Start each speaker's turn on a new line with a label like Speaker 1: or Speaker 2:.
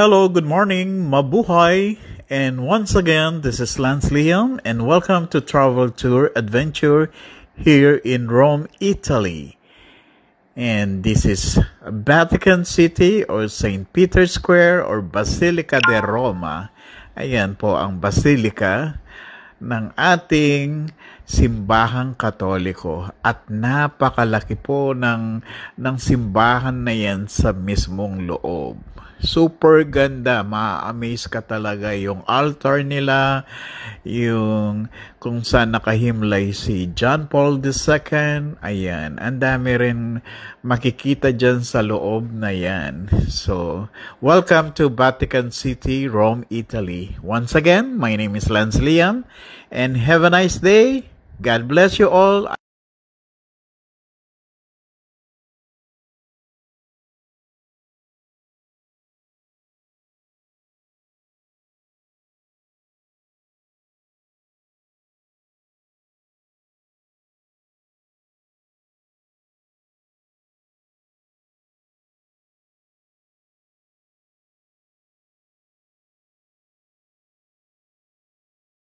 Speaker 1: Hello, good morning, mabuhay. And once again, this is Lance Liam and welcome to Travel Tour Adventure here in Rome, Italy. And this is Vatican City or St. Peter's Square or Basilica de Roma. Ayan po ang Basilica ng ating simbahang Katoliko at napakalaki po ng simbahan na yan sa mismong loob. Super ganda, ma-amaze ka talaga yung altar nila, yung kung saan nakahimlay si John Paul II, ayan, ang dami rin makikita dyan sa loob na yan. So, welcome to Vatican City, Rome, Italy. Once again, my name is Lance Liam, and have a nice day. God bless you all.